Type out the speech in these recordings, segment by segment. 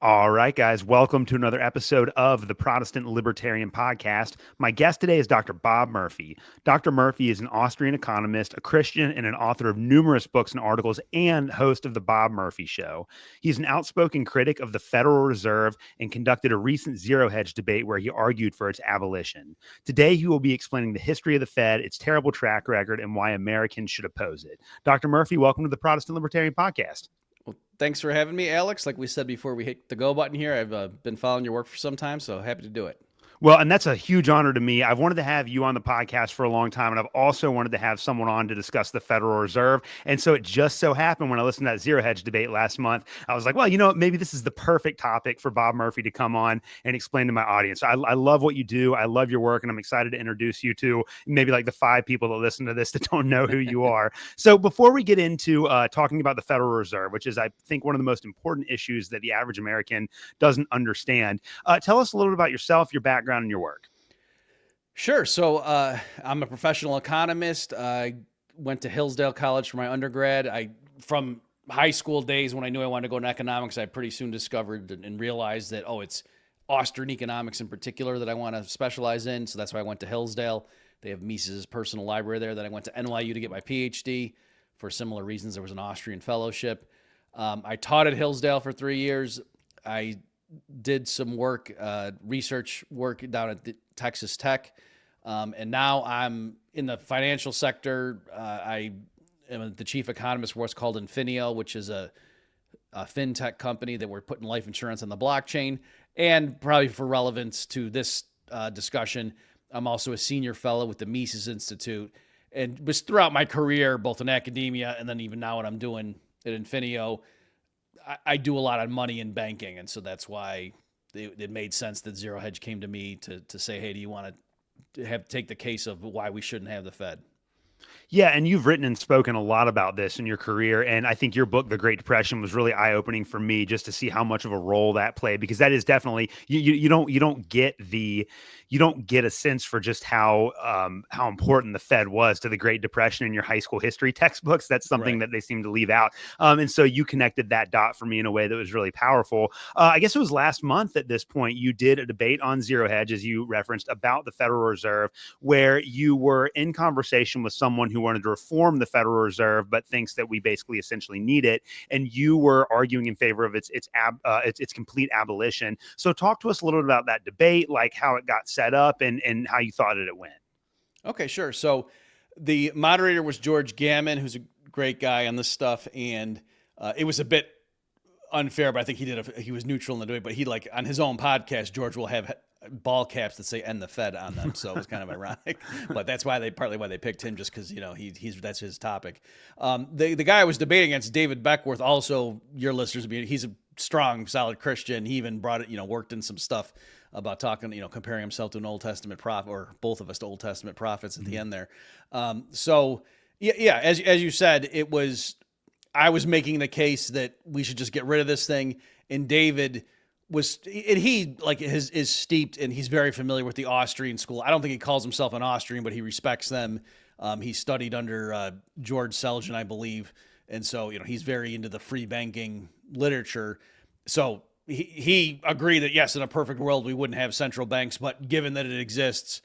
All right, guys, welcome to another episode of the Protestant Libertarian Podcast. My guest today is Dr. Bob Murphy. Dr. Murphy is an Austrian economist, a Christian, and an author of numerous books and articles, and host of The Bob Murphy Show. He's an outspoken critic of the Federal Reserve and conducted a recent zero hedge debate where he argued for its abolition. Today, he will be explaining the history of the Fed, its terrible track record, and why Americans should oppose it. Dr. Murphy, welcome to the Protestant Libertarian Podcast. Well, thanks for having me, Alex. Like we said before we hit the go button here, I've been following your work for some time, so happy to do it. Well, and that's a huge honor to me. I've wanted to have you on the podcast for a long time, and I've also wanted to have someone on to discuss the Federal Reserve. And so it just so happened when I listened to that zero hedge debate last month, I was like, well, maybe this is the perfect topic for Bob Murphy to come on and explain to my audience. I love what you do. I love your work, and I'm excited to introduce you to maybe like the 5 people that listen to this that don't know who you are. So before we get into talking about the Federal Reserve, which is, I think, one of the most important issues that the average American doesn't understand, tell us a little bit about yourself, your background, and your work. Sure. So I'm a professional economist. I went to Hillsdale College for my undergrad. From high school days when I knew I wanted to go into economics, I pretty soon discovered and realized that, it's Austrian economics in particular that I want to specialize in. So that's why I went to Hillsdale. They have Mises' personal library there. Then I went to NYU to get my PhD for similar reasons. There was an Austrian fellowship. I taught at Hillsdale for 3 years. I did some work, research work down at Texas Tech. And now I'm in the financial sector. I am the chief economist for what's called Infinio, which is a fintech company that we're putting life insurance on the blockchain. And probably for relevance to this discussion, I'm also a senior fellow with the Mises Institute. And was throughout my career, both in academia and then even now what I'm doing at Infinio, I do a lot of money in banking, and so that's why it made sense that zero hedge came to me to say, hey, do you want to take the case of why we shouldn't have the Fed? Yeah, and you've written and spoken a lot about this in your career, and I think your book, The Great Depression, was really eye-opening for me just to see how much of a role that played, because that is definitely you don't get a sense for just how important the Fed was to the Great Depression in your high school history textbooks. That's something that they seem to leave out, and so you connected that dot for me in a way that was really powerful. I guess it was last month at this point you did a debate on zero hedge, as you referenced, about the Federal Reserve, where you were in conversation with someone who wanted to reform the Federal Reserve, but thinks that we basically essentially need it. And you were arguing in favor of its complete abolition. So talk to us a little bit about that debate, like how it got set up and how you thought it went. Okay, sure. So the moderator was George Gammon, who's a great guy on this stuff. And it was a bit unfair, but I think he was neutral in the debate, but he, like, on his own podcast, George will have ball caps that say "End the Fed" on them, so it was kind of ironic. But that's partly why they picked him, just because that's his topic. The guy I was debating against, David Beckworth, also your listeners, he's a strong, solid Christian. He even worked in some stuff about talking, comparing himself to an Old Testament prophet, or both of us to Old Testament prophets at the end there. So yeah, as you said, I was making the case that we should just get rid of this thing, and David is steeped, and he's very familiar with the Austrian school. I don't think he calls himself an Austrian, but he respects them. He studied under George Selgin, I believe. And so, he's very into the free banking literature. So he agreed that, yes, in a perfect world, we wouldn't have central banks, but given that it exists,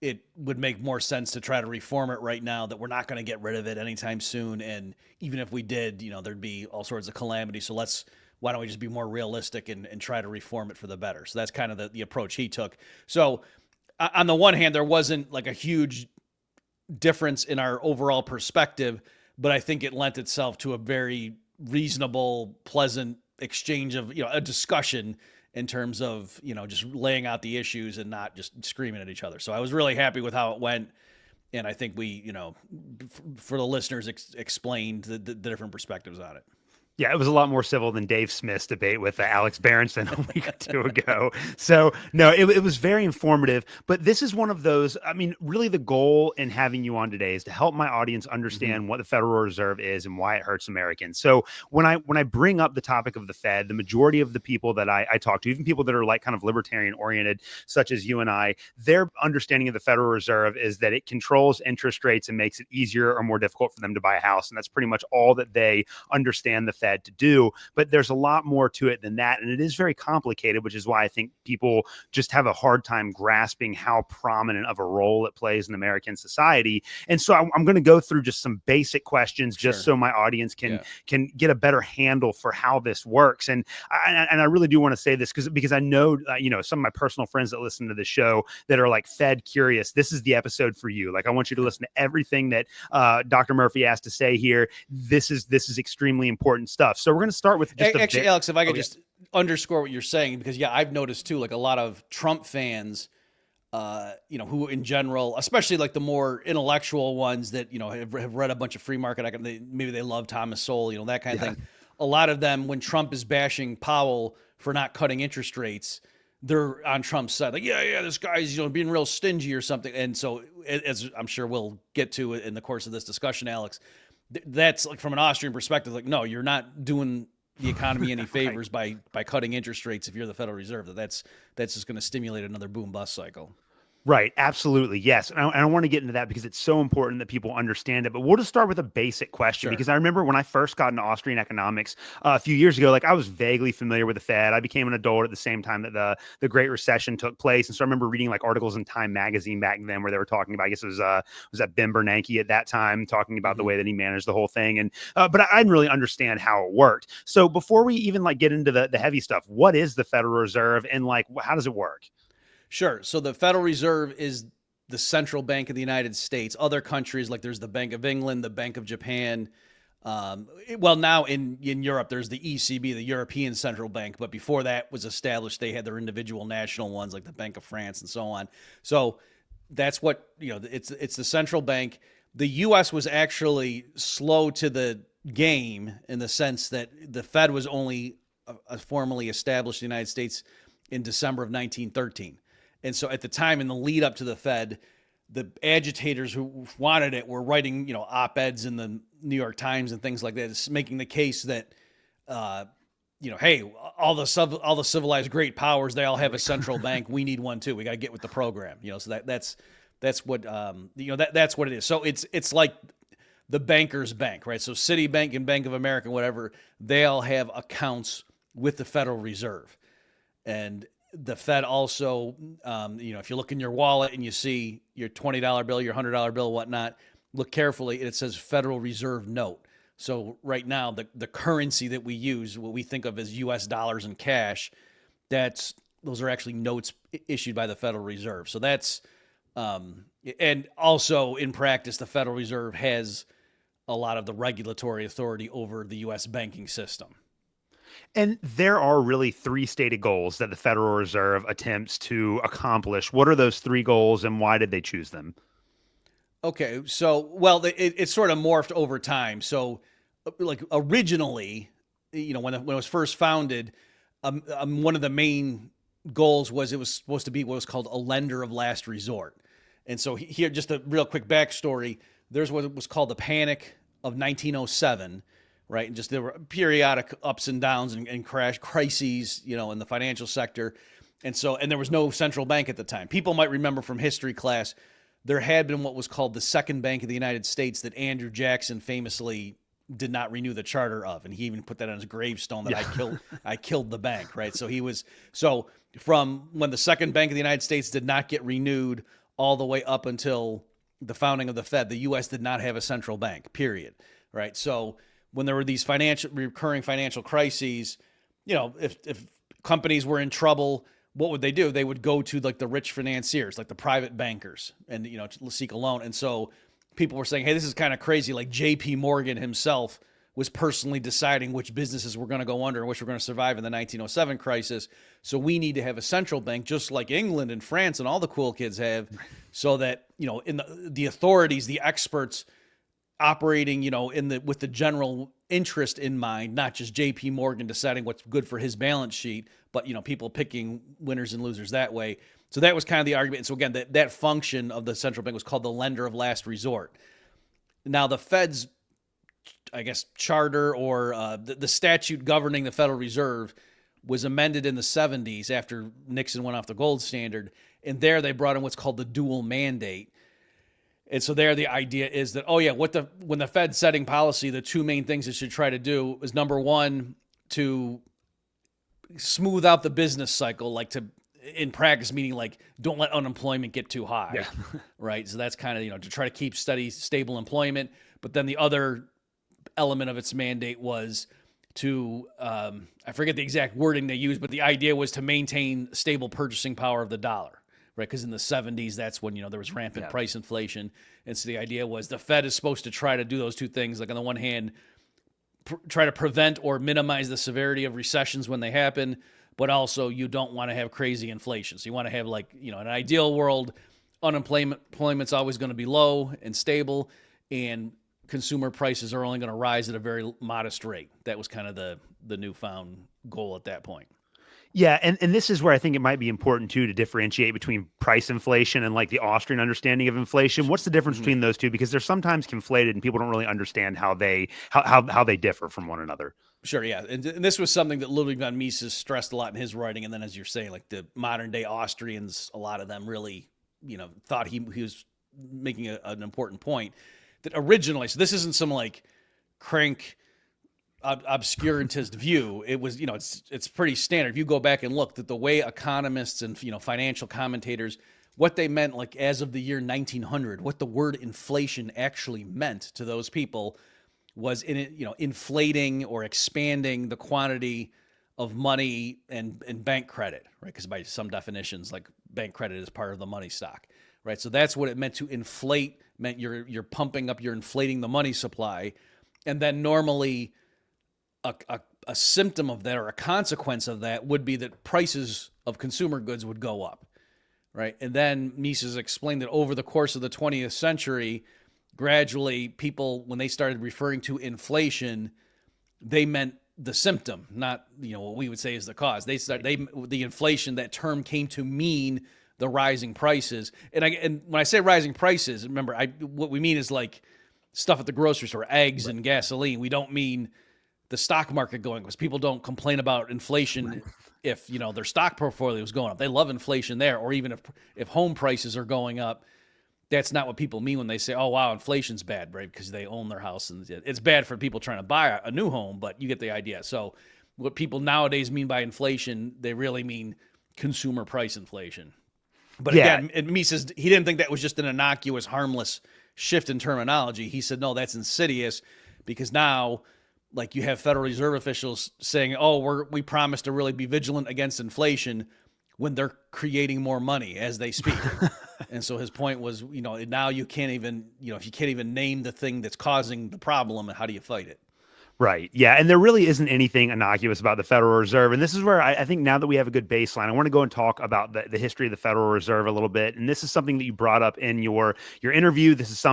it would make more sense to try to reform it right now, that we're not going to get rid of it anytime soon. And even if we did, there'd be all sorts of calamity. So why don't we just be more realistic and try to reform it for the better? So that's kind of the approach he took. So on the one hand, there wasn't like a huge difference in our overall perspective, but I think it lent itself to a very reasonable, pleasant exchange of, a discussion in terms of, just laying out the issues and not just screaming at each other. So I was really happy with how it went. And I think we, for the listeners, explained the different perspectives on it. Yeah, it was a lot more civil than Dave Smith's debate with Alex Berenson a week or two ago. So, no, it was very informative. But this is one of those, really the goal in having you on today is to help my audience understand what the Federal Reserve is and why it hurts Americans. So when I bring up the topic of the Fed, the majority of the people that I talk to, even people that are like kind of libertarian oriented, such as you and I, their understanding of the Federal Reserve is that it controls interest rates and makes it easier or more difficult for them to buy a house. And that's pretty much all that they understand the Fed to do. But there's a lot more to it than that. And it is very complicated, which is why I think people just have a hard time grasping how prominent of a role it plays in American society. And so I'm going to go through just some basic questions just so my audience can get a better handle for how this works. And I really do want to say this because I know, some of my personal friends that listen to the show that are like Fed curious. This is the episode for you. Like, I want you to listen to everything that Dr. Murphy has to say here. This is extremely important stuff. So we're going to start with just actually, Alex, if I could just underscore what you're saying, because I've noticed too, like a lot of Trump fans, who in general, especially like the more intellectual ones that, have read a bunch of free market, maybe they love Thomas Sowell, that kind of thing. A lot of them, when Trump is bashing Powell for not cutting interest rates, they're on Trump's side. Like, this guy's, being real stingy or something. And so, as I'm sure we'll get to in the course of this discussion, Alex, that's like from an Austrian perspective, like, no, you're not doing the economy any favors by cutting interest rates if you're the Federal Reserve. That's just going to stimulate another boom bust cycle. Right. Absolutely. Yes. And I want to get into that because it's so important that people understand it. But we'll just start with a basic question, because I remember when I first got into Austrian economics a few years ago, like I was vaguely familiar with the Fed. I became an adult at the same time that the Great Recession took place. And so I remember reading like articles in Time magazine back then where they were talking about, I guess it was that Ben Bernanke at that time talking about the way that he managed the whole thing. And but I didn't really understand how it worked. So before we even like get into the heavy stuff, what is the Federal Reserve and like how does it work? Sure. So the Federal Reserve is the central bank of the United States. Other countries, like there's the Bank of England, the Bank of Japan. Now in Europe, there's the ECB, the European Central Bank. But before that was established, they had their individual national ones, like the Bank of France and so on. So that's what, it's the central bank. The U.S. was actually slow to the game in the sense that the Fed was only formally established in the United States in December of 1913. And so at the time, in the lead up to the Fed, the agitators who wanted it were writing, op-eds in the New York Times and things like that, it's making the case that, hey, all the civilized great powers, they all have a central bank. We need one too. We got to get with the program. So that's what that's what it is. So it's like the banker's bank, right? So Citibank and Bank of America, whatever, they all have accounts with the Federal Reserve, and the Fed also, if you look in your wallet and you see your $20 bill, your $100 bill, whatnot, look carefully. It says Federal Reserve note. So right now, the currency that we use, what we think of as U.S. dollars and cash, those are actually notes issued by the Federal Reserve. So that's, and also in practice, the Federal Reserve has a lot of the regulatory authority over the U.S. banking system. And there are really three stated goals that the Federal Reserve attempts to accomplish. What are those three goals and why did they choose them? Okay, so, it's sort of morphed over time. So, like originally, when it was first founded, one of the main goals was it was supposed to be what was called a lender of last resort. And so here, just a real quick backstory, there's what was called the Panic of 1907, right? And just there were periodic ups and downs and crash crises, in the financial sector. And there was no central bank at the time. People might remember from history class, there had been what was called the Second Bank of the United States that Andrew Jackson famously did not renew the charter of. And he even put that on his gravestone that I killed the bank, right? So from when the Second Bank of the United States did not get renewed all the way up until the founding of the Fed, the U.S. did not have a central bank, period, right? So when there were these recurring financial crises, if companies were in trouble, what would they do? They would go to like the rich financiers, like the private bankers, and to seek a loan. And so people were saying, hey, this is kind of crazy. Like J.P. Morgan himself was personally deciding which businesses were going to go under and which were going to survive in the 1907 crisis. So we need to have a central bank, just like England and France and all the cool kids have, so that in the authorities, the experts operating, with the general interest in mind, not just J.P. Morgan deciding what's good for his balance sheet, but people picking winners and losers that way. So that was kind of the argument. And so again, that function of the central bank was called the lender of last resort. Now the Fed's, I guess, charter or the statute governing the Federal Reserve was amended in the 70s after Nixon went off the gold standard, and there they brought in what's called the dual mandate. And so there, the idea is that, oh yeah, when the Fed's setting policy, the two main things it should try to do is, number one, to smooth out the business cycle, like to, in practice, meaning like don't let unemployment get too high, Yeah. right? So that's kind of, to try to keep steady, stable employment. But then the other element of its mandate was to, I forget the exact wording they used, but the idea was to maintain stable purchasing power of the dollar, right? Because in the 70s, that's when, there was rampant price inflation. And so the idea was the Fed is supposed to try to do those two things. Like on the one hand, try to prevent or minimize the severity of recessions when they happen, but also you don't want to have crazy inflation. So you want to have, like, in an ideal world, unemployment's always going to be low and stable, and consumer prices are only going to rise at a very modest rate. That was kind of the newfound goal at that point. Yeah, and this is where I think it might be important too to differentiate between price inflation and like the Austrian understanding of inflation. What's the difference between those two? Because they're sometimes conflated and people don't really understand how they differ from one another. Sure, yeah. And this was something that Ludwig von Mises stressed a lot in his writing. And then, as you're saying, like the modern day Austrians, a lot of them really, thought he was making an important point, that originally, so this isn't some like crank obscurantist view. It was, it's pretty standard. If you go back and look, that the way economists and, financial commentators, what they meant, like as of the year 1900, what the word inflation actually meant to those people was inflating or expanding the quantity of money and bank credit, right? Because by some definitions, like bank credit is part of the money stock, right? So that's what it meant to inflate. Meant you're pumping up, you're inflating the money supply, and then normally a symptom of that, or a consequence of that, would be that prices of consumer goods would go up, right? And then Mises explained that over the course of the 20th century, gradually people, when they started referring to inflation, they meant the symptom, not what we would say is the cause. The inflation, that term came to mean the rising prices. And when I say rising prices, remember, what we mean is like stuff at the grocery store, eggs and gasoline. We don't mean the stock market going, because people don't complain about inflation if their stock portfolio is going up. They love inflation there. Or even if home prices are going up, that's not what people mean when they say, oh wow, inflation's bad, right? Because they own their house, and it's bad for people trying to buy a new home, but you get the idea. So what people nowadays mean by inflation, they really mean consumer price inflation. But again, Mises, he didn't think that was just an innocuous, harmless shift in terminology. He said, no, that's insidious, because now, like, you have Federal Reserve officials saying, oh, we promise to really be vigilant against inflation, when they're creating more money as they speak. And so his point was, now you can't even, if you can't even name the thing that's causing the problem, how do you fight it? Right. Yeah. And there really isn't anything innocuous about the Federal Reserve. And this is where I think now that we have a good baseline, I want to go and talk about the history of the Federal Reserve a little bit. And this is something that you brought up in your interview. This is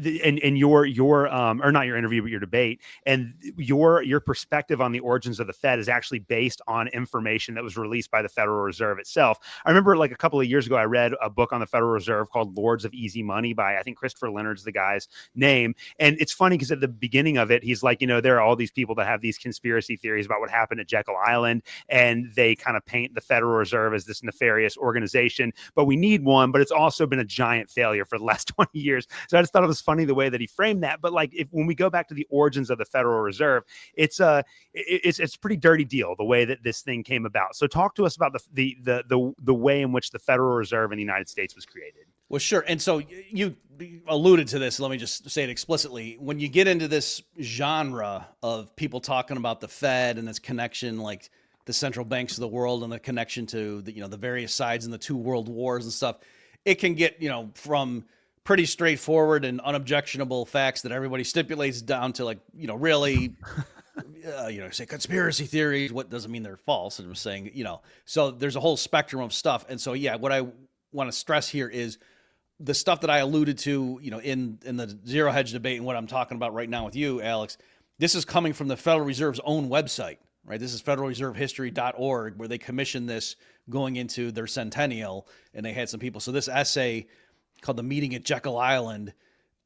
in your or not your interview, but your debate. And your perspective on the origins of the Fed is actually based on information that was released by the Federal Reserve itself. I remember, like, a couple of years ago, I read a book on the Federal Reserve called Lords of Easy Money by, I think, Christopher Leonard's the guy's name. And it's funny because at the beginning of it, he's like, there are all these people that have these conspiracy theories about what happened at Jekyll Island, and they kind of paint the Federal Reserve as this nefarious organization, but we need one, but it's also been a giant failure for the last 20 years. So I just thought it was funny the way that he framed that. But like, when we go back to the origins of the Federal Reserve, it's a pretty dirty deal, the way that this thing came about. So talk to us about the way in which the Federal Reserve in the United States was created. Well, sure. And so you alluded to this. Let me just say it explicitly. When you get into this genre of people talking about the Fed and this connection, like the central banks of the world, and the connection to the various sides in the two world wars and stuff, it can get, from pretty straightforward and unobjectionable facts that everybody stipulates, down to, like, really, say conspiracy theories. What doesn't mean they're false. And I'm saying, so there's a whole spectrum of stuff. And so, yeah, what I want to stress here is the stuff that I alluded to, in the zero hedge debate, and what I'm talking about right now with you, Alex. This is coming from the Federal Reserve's own website, right? This is federalreservehistory.org, where they commissioned this going into their centennial, and they had some people. So this essay called "The Meeting at Jekyll Island,"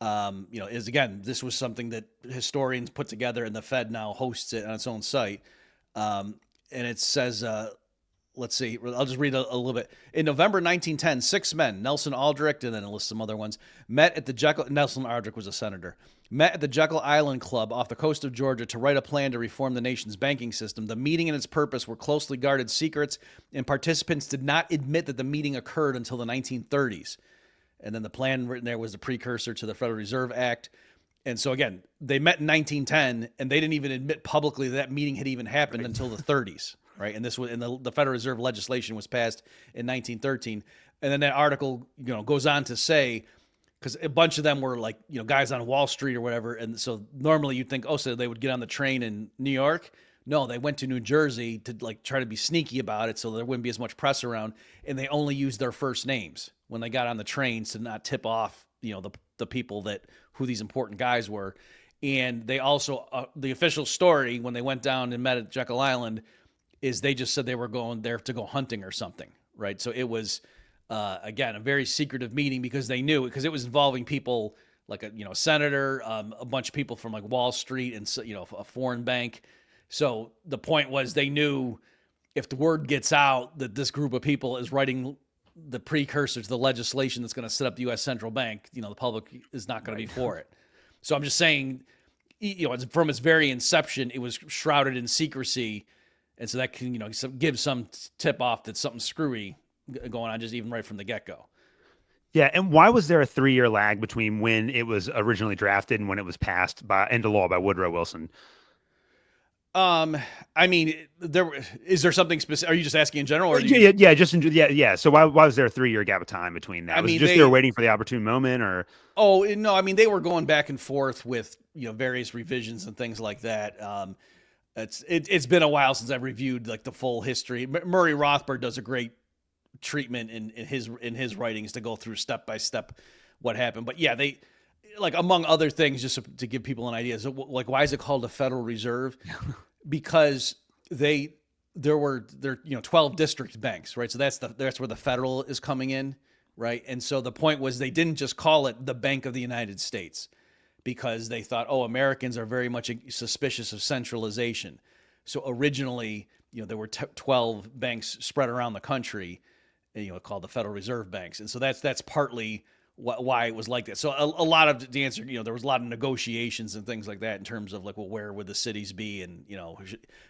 is, again, this was something that historians put together, and the Fed now hosts it on its own site. And it says, let's see. I'll just read a little bit. In November 1910, 6 men, Nelson Aldrich, and then it lists some other ones, met at the Jekyll. Nelson Aldrich was a senator. Met at the Jekyll Island Club off the coast of Georgia to write a plan to reform the nation's banking system. The meeting and its purpose were closely guarded secrets, and participants did not admit that the meeting occurred until the 1930s. And then the plan written there was the precursor to the Federal Reserve Act. And so again, they met in 1910, and they didn't even admit publicly that meeting had even happened until the 30s, right? And this was, and the Federal Reserve legislation was passed in 1913. And then that article, goes on to say, because a bunch of them were like, guys on Wall Street or whatever, and so normally you'd think, so they would get on the train in New York. No, they went to New Jersey to like try to be sneaky about it, so there wouldn't be as much press around, and they only used their first names when they got on the trains to not tip off, the people who these important guys were. And they also, the official story when they went down and met at Jekyll Island is they just said they were going there to go hunting or something, right? So it was, again, a very secretive meeting because they knew, because it was involving people like a senator, a bunch of people from like Wall Street and a foreign bank. So the point was they knew if the word gets out that this group of people is writing the precursor to the legislation that's going to set up the U.S. central bank, the public is not going to be for it. So I'm just saying, from its very inception, it was shrouded in secrecy. And so that can, give some tip off that something screwy going on just even right from the get-go. Yeah, and why was there a 3-year lag between when it was originally drafted and when it was passed into law by Woodrow Wilson? I mean, is there something specific? Are you just asking in general? Or yeah. So why was there a 3-year gap of time between that? They were waiting for the opportune moment, or? Oh no, I mean they were going back and forth with various revisions and things like that. It's been a while since I've reviewed like the full history. Murray Rothbard does a great treatment in his writings to go through step by step what happened. But yeah, they, like, among other things, just to give people an idea, so like, why is it called the Federal Reserve? Because there were 12 district banks, right? So that's where the federal is coming in, right? And so the point was they didn't just call it the Bank of the United States because they thought, Americans are very much suspicious of centralization. So originally, there were 12 banks spread around the country, called the Federal Reserve banks. And so that's partly why it was like that. So a lot of the answer, there was a lot of negotiations and things like that in terms of like, well, where would the cities be? And,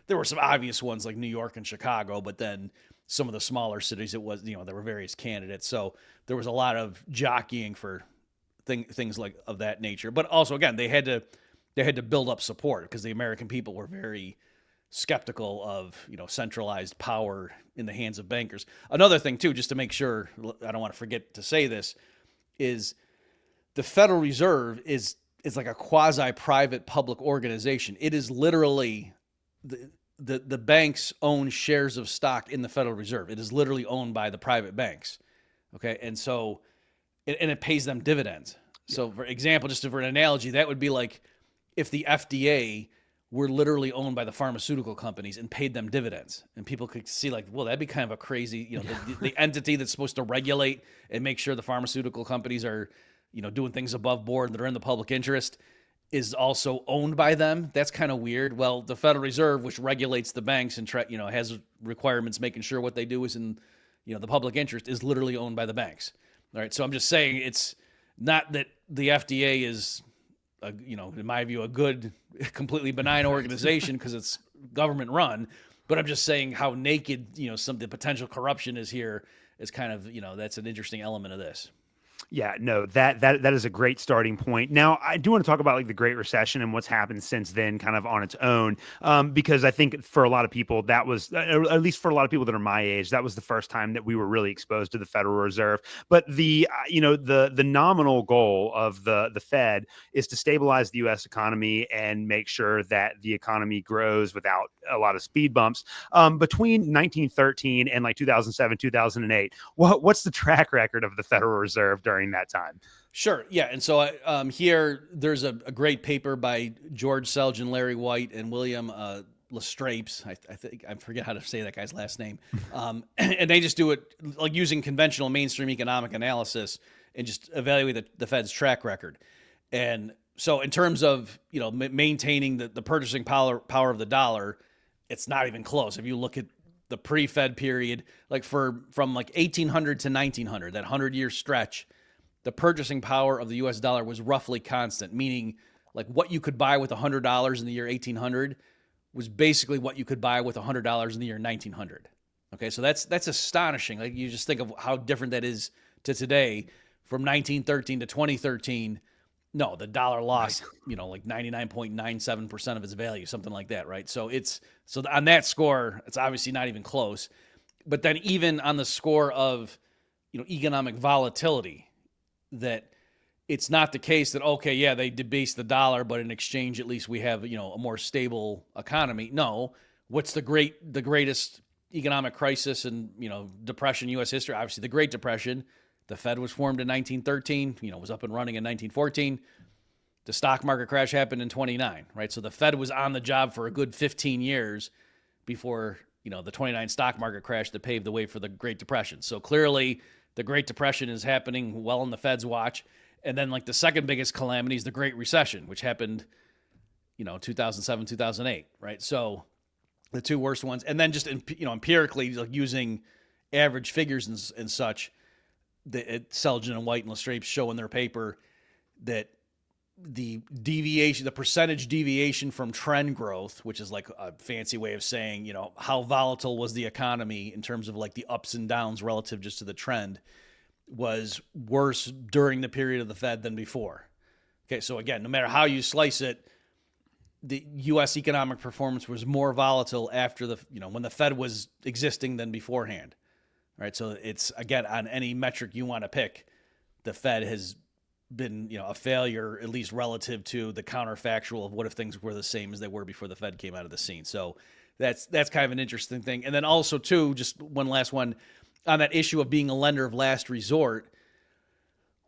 there were some obvious ones like New York and Chicago, but then some of the smaller cities, it was, there were various candidates. So there was a lot of jockeying for things like of that nature. But also, again, they had to build up support because the American people were very skeptical of, centralized power in the hands of bankers. Another thing too, just to make sure, I don't want to forget to say this, is the Federal Reserve is like a quasi-private public organization. It is literally the banks own shares of stock in the Federal Reserve. It is literally owned by the private banks. Okay. And so, and it pays them dividends. So for example, just for an analogy, that would be like if the FDA were literally owned by the pharmaceutical companies and paid them dividends, and people could see like, well, that'd be kind of a crazy, the entity that's supposed to regulate and make sure the pharmaceutical companies are, doing things above board that are in the public interest is also owned by them. That's kind of weird. Well, the Federal Reserve, which regulates the banks and has requirements making sure what they do is in, the public interest, is literally owned by the banks. All right. So I'm just saying it's not that the FDA is, in my view, a good, completely benign organization because it's government run. But I'm just saying how naked, the potential corruption is here is kind of, that's an interesting element of this. Yeah, no, that is a great starting point. Now, I do want to talk about like the Great Recession and what's happened since then, kind of on its own, because I think for a lot of people that was, at least for a lot of people that are my age, that was the first time that we were really exposed to the Federal Reserve. But the nominal goal of the Fed is to stabilize the U.S. economy and make sure that the economy grows without a lot of speed bumps. Between 1913 and like 2007, 2008, what's the track record of the Federal Reserve during that time? Sure. Yeah. And so here, there's a great paper by George Selgin, Larry White, and William Lestrapes. I forget how to say that guy's last name. And they just do it like using conventional mainstream economic analysis and just evaluate the Fed's track record. And so in terms of, maintaining the purchasing power of the dollar, it's not even close. If you look at the pre-Fed period, like from like 1800 to 1900, that 100-year stretch, the purchasing power of the US dollar was roughly constant, meaning like what you could buy with $100 in the year 1800 was basically what you could buy with $100 in the year 1900. Okay, so that's astonishing. Like you just think of how different that is to today from 1913 to 2013. No, the dollar lost, like 99.97% of its value, something like that, right? So on that score, it's obviously not even close. But then even on the score of, economic volatility, that it's not the case that, okay, yeah, they debased the dollar, but in exchange, at least we have, a more stable economy. No, what's the greatest economic crisis and, depression in U.S. history? Obviously, the Great Depression. The Fed was formed in 1913, was up and running in 1914. The stock market crash happened in 29, right? So the Fed was on the job for a good 15 years before, the 29 stock market crash that paved the way for the Great Depression. So clearly the Great Depression is happening well on the Fed's watch. And then like the second biggest calamity is the Great Recession, which happened, 2007, 2008, right? So the two worst ones. And then just, empirically, like using average figures and such, Selgin and White and Lestrade show in their paper that the percentage deviation from trend growth, which is like a fancy way of saying, how volatile was the economy in terms of like the ups and downs relative just to the trend, was worse during the period of the Fed than before. Okay, so again, no matter how you slice it, the U.S. economic performance was more volatile after when the Fed was existing than beforehand. Right, so it's, again, on any metric you want to pick, the Fed has been, a failure, at least relative to the counterfactual of what if things were the same as they were before the Fed came out of the scene. So that's kind of an interesting thing. And then also, too, just one last one on that issue of being a lender of last resort.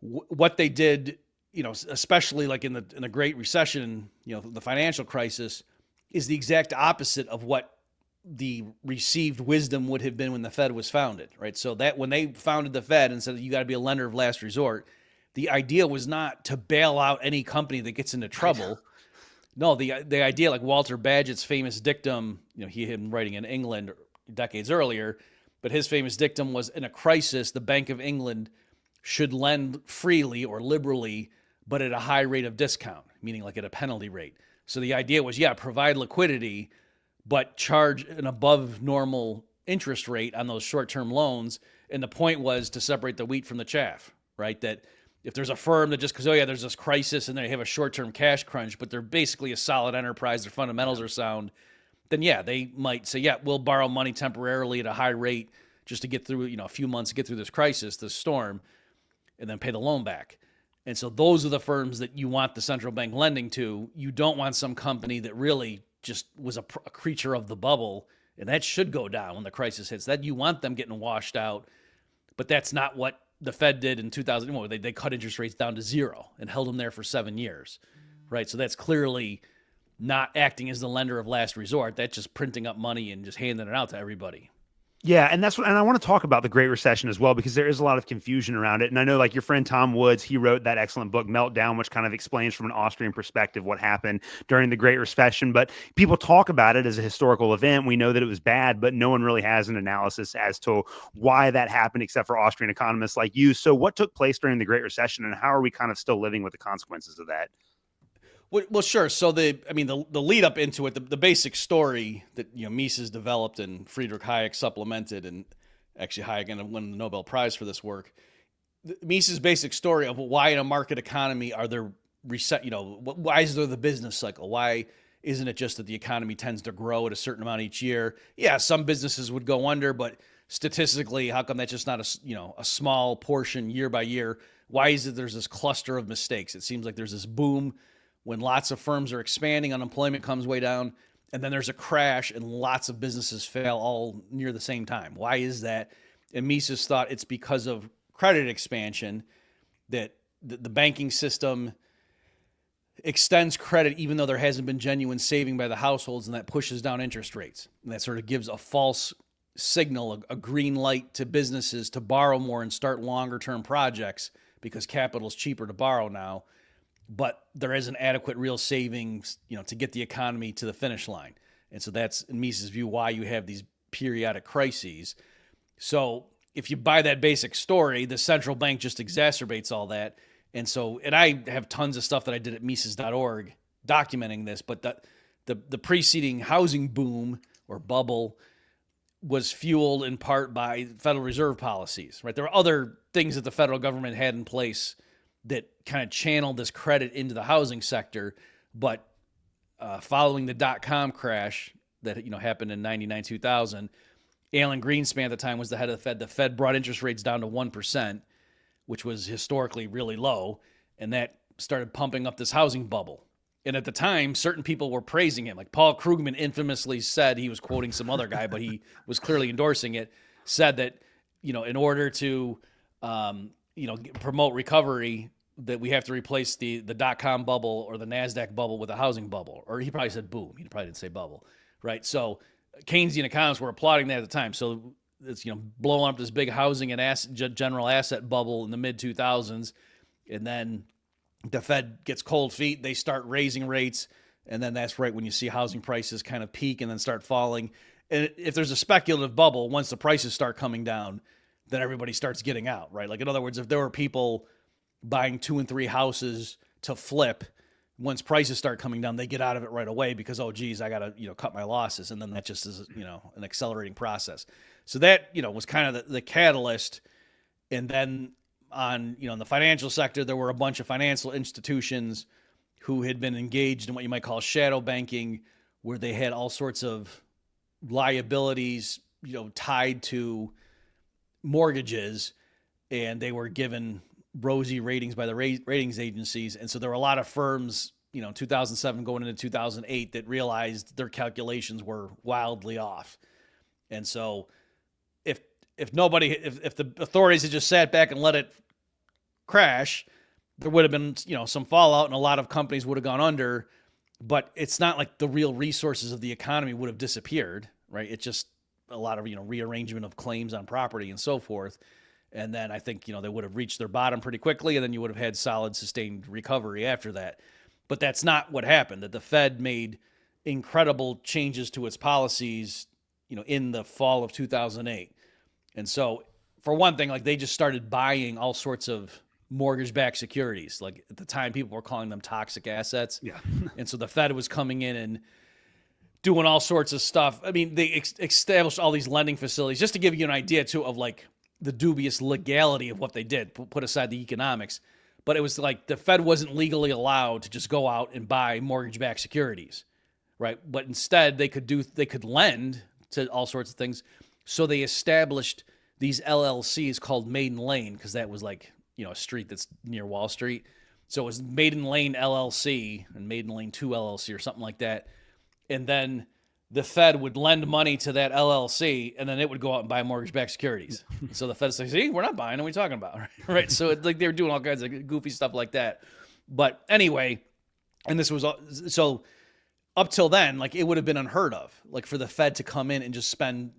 What they did, especially like in the Great Recession, the financial crisis, is the exact opposite of what the received wisdom would have been when the Fed was founded, right? So that when they founded the Fed and said you got to be a lender of last resort, the idea was not to bail out any company that gets into trouble. No, the idea, like Walter Bagehot's famous dictum, he had been writing in England decades earlier, but his famous dictum was, in a crisis, the Bank of England should lend freely or liberally, but at a high rate of discount, meaning like at a penalty rate. So the idea was, provide liquidity, but charge an above normal interest rate on those short-term loans. And the point was to separate the wheat from the chaff, right? That if there's a firm that just goes, there's this crisis and they have a short-term cash crunch, but they're basically a solid enterprise, their fundamentals are sound, then they might say, we'll borrow money temporarily at a high rate just to get through, a few months to get through this crisis, this storm, and then pay the loan back. And so those are the firms that you want the central bank lending to. You don't want some company that really just was a creature of the bubble, and that should go down when the crisis hits. That you want them getting washed out, but that's not what the Fed did in 2001. They cut interest rates down to zero and held them there for 7 years, right? So that's clearly not acting as the lender of last resort. That's just printing up money and just handing it out to everybody. Yeah, and and I want to talk about the Great Recession as well, because there is a lot of confusion around it. And I know, like, your friend Tom Woods, he wrote that excellent book, Meltdown, which kind of explains from an Austrian perspective what happened during the Great Recession. But people talk about it as a historical event. We know that it was bad, but no one really has an analysis as to why that happened, except for Austrian economists like you. So what took place during the Great Recession, and how are we kind of still living with the consequences of that? Well, sure. So the lead up into it, the basic story that Mises developed and Friedrich Hayek supplemented, and actually Hayek ended up winning the Nobel Prize for this work. Mises' basic story of why in a market economy are there why is there the business cycle? Why isn't it just that the economy tends to grow at a certain amount each year? Yeah, some businesses would go under, but statistically, how come that's just not a small portion year by year? Why is it there's this cluster of mistakes? It seems like there's this boom when lots of firms are expanding, unemployment comes way down, and then there's a crash and lots of businesses fail all near the same time. Why is that? And Mises thought it's because of credit expansion, that the banking system extends credit even though there hasn't been genuine saving by the households, and that pushes down interest rates. And that sort of gives a false signal, a green light to businesses to borrow more and start longer term projects because capital is cheaper to borrow now. But there isn't adequate real savings, to get the economy to the finish line. And so that's, in Mises' view, why you have these periodic crises. So if you buy that basic story, the central bank just exacerbates all that. And I have tons of stuff that I did at Mises.org documenting this, but the preceding housing boom or bubble was fueled in part by Federal Reserve policies, right? There were other things that the federal government had in place that kind of channeled this credit into the housing sector. But following the dot-com crash that happened in 99, 2000, Alan Greenspan at the time was the head of the Fed. The Fed brought interest rates down to 1%, which was historically really low, and that started pumping up this housing bubble. And at the time, certain people were praising him. Like Paul Krugman infamously said, he was quoting some other guy, but he was clearly endorsing it, said that, in order to, promote recovery, that we have to replace the dot-com bubble or the NASDAQ bubble with a housing bubble. Or he probably said boom. He probably didn't say bubble, right? So Keynesian economists were applauding that at the time. So it's, blowing up this big housing and general asset bubble in the mid-2000s. And then the Fed gets cold feet. They start raising rates. And then that's right when you see housing prices kind of peak and then start falling. And if there's a speculative bubble, once the prices start coming down, then everybody starts getting out, right? Like, in other words, if there were people buying 2 and 3 houses to flip, once prices start coming down, they get out of it right away because, oh, geez, I got to, cut my losses. And then that just is, an accelerating process. So that, was kind of the catalyst. And then in the financial sector, there were a bunch of financial institutions who had been engaged in what you might call shadow banking, where they had all sorts of liabilities, tied to mortgages, and they were given rosy ratings by the ratings agencies. And so there were a lot of firms, 2007 going into 2008, that realized their calculations were wildly off. And so if the authorities had just sat back and let it crash, there would have been, some fallout, and a lot of companies would have gone under. But it's not like the real resources of the economy would have disappeared, right? It's just a lot of, rearrangement of claims on property and so forth. And then I think, they would have reached their bottom pretty quickly, and then you would have had solid, sustained recovery after that. But that's not what happened. That the Fed made incredible changes to its policies, in the fall of 2008. And so, for one thing, like, they just started buying all sorts of mortgage-backed securities. Like, at the time, people were calling them toxic assets. Yeah. And so the Fed was coming in and doing all sorts of stuff. I mean, they established all these lending facilities, just to give you an idea, too, of like the dubious legality of what they did, put aside the economics. But it was like the Fed wasn't legally allowed to just go out and buy mortgage-backed securities, right? But instead, they could lend to all sorts of things. So they established these LLCs called Maiden Lane, because that was like, a street that's near Wall Street. So it was Maiden Lane LLC and Maiden Lane 2 LLC or something like that. And then the Fed would lend money to that LLC, and then it would go out and buy mortgage-backed securities. So the Fed says, see, we're not buying, what are we talking about? Right? So it's like they were doing all kinds of goofy stuff like that. But anyway, and this was, so up till then, like, it would have been unheard of, like, for the Fed to come in and just spend,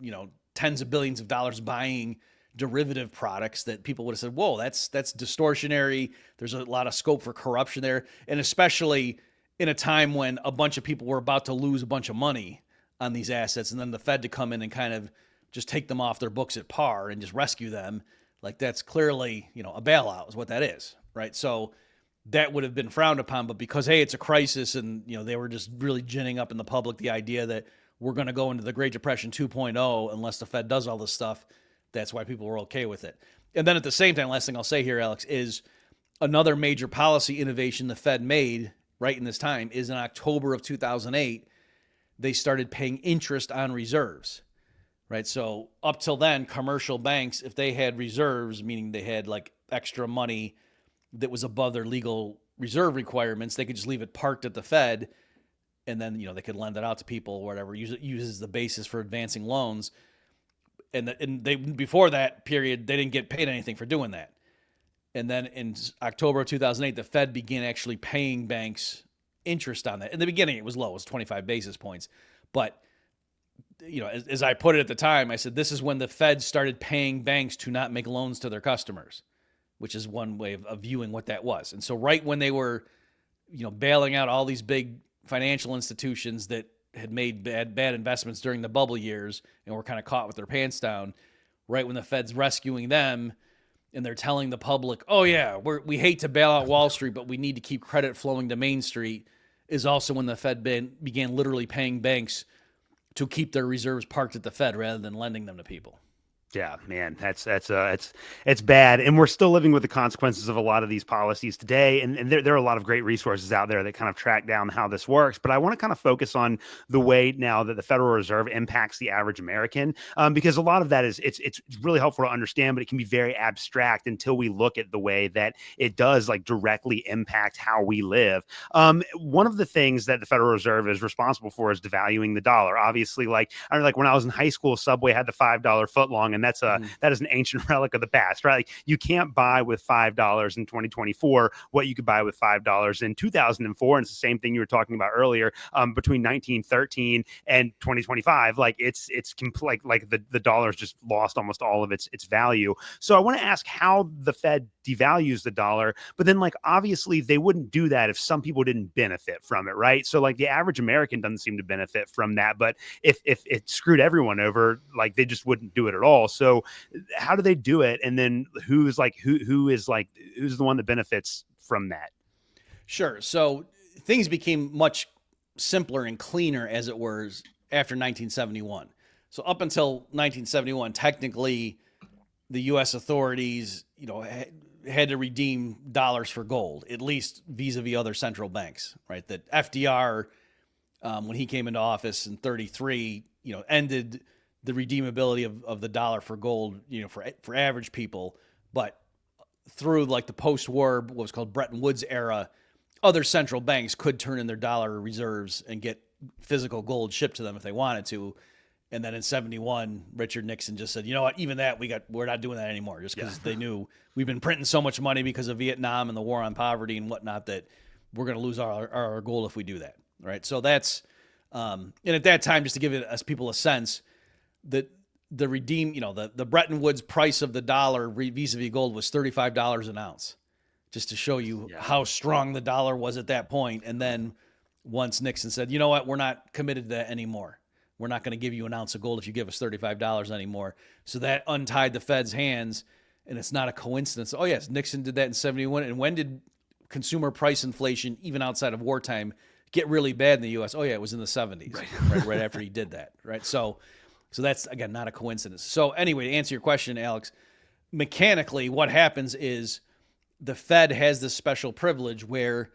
tens of billions of dollars buying derivative products that people would have said, whoa, that's distortionary. There's a lot of scope for corruption there. And especially in a time when a bunch of people were about to lose a bunch of money on these assets, and then the Fed to come in and kind of just take them off their books at par and just rescue them. Like, that's clearly, a bailout is what that is, right? So that would have been frowned upon, but because, hey, it's a crisis, and, they were just really ginning up in the public the idea that we're going to go into the Great Depression 2.0 unless the Fed does all this stuff. That's why people were okay with it. And then at the same time, last thing I'll say here, Alex, is another major policy innovation the Fed made right in this time is in October of 2008, they started paying interest on reserves, right? So up till then, commercial banks, if they had reserves, meaning they had like extra money that was above their legal reserve requirements, they could just leave it parked at the Fed, and then, they could lend it out to people or whatever, use it as the basis for advancing loans. And they, before that period, they didn't get paid anything for doing that. And then in October of 2008, the Fed began actually paying banks interest on that. In the beginning, it was low. It was 25 basis points. But, as I put it at the time, I said, this is when the Fed started paying banks to not make loans to their customers, which is one way of viewing what that was. And so right when they were, bailing out all these big financial institutions that had made bad investments during the bubble years and were kind of caught with their pants down, right when the Fed's rescuing them and they're telling the public, oh yeah, we hate to bail out Wall Street, but we need to keep credit flowing to Main Street, is also when the Fed began literally paying banks to keep their reserves parked at the Fed rather than lending them to people. Yeah, man, it's bad, and we're still living with the consequences of a lot of these policies today. And there are a lot of great resources out there that kind of track down how this works. But I want to kind of focus on the way now that the Federal Reserve impacts the average American, because a lot of that is it's really helpful to understand, but it can be very abstract until we look at the way that it does like directly impact how we live. One of the things that the Federal Reserve is responsible for is devaluing the dollar. Obviously, like when I was in high school, Subway had the $5 footlong, and that is an ancient relic of the past, right? Like you can't buy with $5 in 2024 what you could buy with $5 in 2004, and it's the same thing you were talking about earlier. Between 1913 and 2025, like it's like the dollar's just lost almost all of its value. So I want to ask how the Fed devalues the dollar, but then like obviously they wouldn't do that if some people didn't benefit from it, right? So like the average American doesn't seem to benefit from that, but if it screwed everyone over, like they just wouldn't do it at all. So how do they do it? And then who's the one that benefits from that? Sure. So things became much simpler and cleaner, as it were, after 1971. So up until 1971, technically, the U.S. authorities, had to redeem dollars for gold, at least vis-a-vis other central banks, right? That FDR, when he came into office in 33, ended the redeemability of the dollar for gold, for average people. But through like the post-war, what was called Bretton Woods era, other central banks could turn in their dollar reserves and get physical gold shipped to them if they wanted to. And then in 71, Richard Nixon just said, you know what, even that we're not doing that anymore, just because they knew we've been printing so much money because of Vietnam and the war on poverty and whatnot that we're going to lose our gold if we do that. Right. So that's, and at that time, just to give people a sense, that the the Bretton Woods price of the dollar vis-a-vis gold was $35 an ounce, just to show you how strong the dollar was at that point. And then once Nixon said, you know what, we're not committed to that anymore. We're not going to give you an ounce of gold if you give us $35 anymore. So that untied the Fed's hands, and it's not a coincidence. Oh yes, Nixon did that in 71. And when did consumer price inflation, even outside of wartime, get really bad in the U.S.? Oh yeah, it was in the 70s, right after he did that, right? So that's, again, not a coincidence. So anyway, to answer your question, Alex, mechanically what happens is the Fed has this special privilege where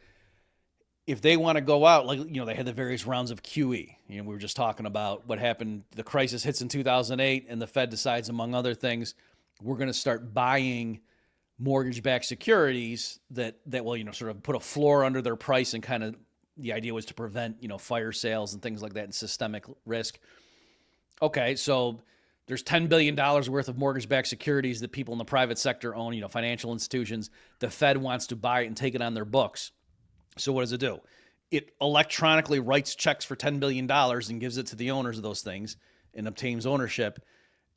if they want to go out, like, they had the various rounds of QE. We were just talking about what happened. The crisis hits in 2008, and the Fed decides, among other things, we're going to start buying mortgage-backed securities that will, sort of put a floor under their price, and kind of the idea was to prevent, fire sales and things like that and systemic risk. Okay, so there's $10 billion worth of mortgage-backed securities that people in the private sector own, financial institutions. The Fed wants to buy it and take it on their books. So what does it do? It electronically writes checks for $10 billion and gives it to the owners of those things and obtains ownership.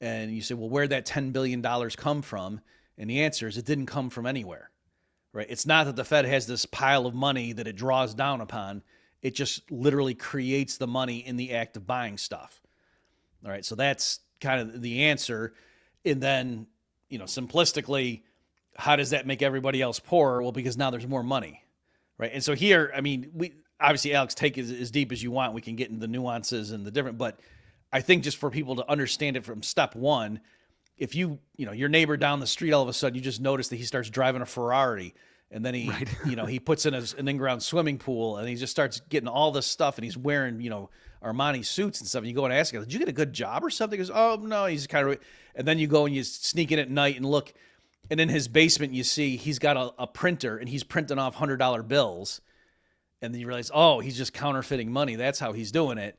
And you say, well, where'd that $10 billion come from? And the answer is it didn't come from anywhere, right? It's not that the Fed has this pile of money that it draws down upon. It just literally creates the money in the act of buying stuff. All right, so that's kind of the answer. And then, simplistically, how does that make everybody else poorer? Well, because now there's more money, right? And so here, we obviously, Alex, take it as deep as you want. We can get into the nuances and the different, but I think just for people to understand it from step one, if your neighbor down the street, all of a sudden you just notice that he starts driving a Ferrari, and then he, he puts in an in-ground swimming pool, and he just starts getting all this stuff, and he's wearing, Armani suits and stuff. And you go and ask him, did you get a good job or something? He goes, oh, no, he's kind of, and then you go and you sneak in at night and look, and in his basement, you see he's got a printer, and he's printing off $100 bills. And then you realize, oh, he's just counterfeiting money. That's how he's doing it.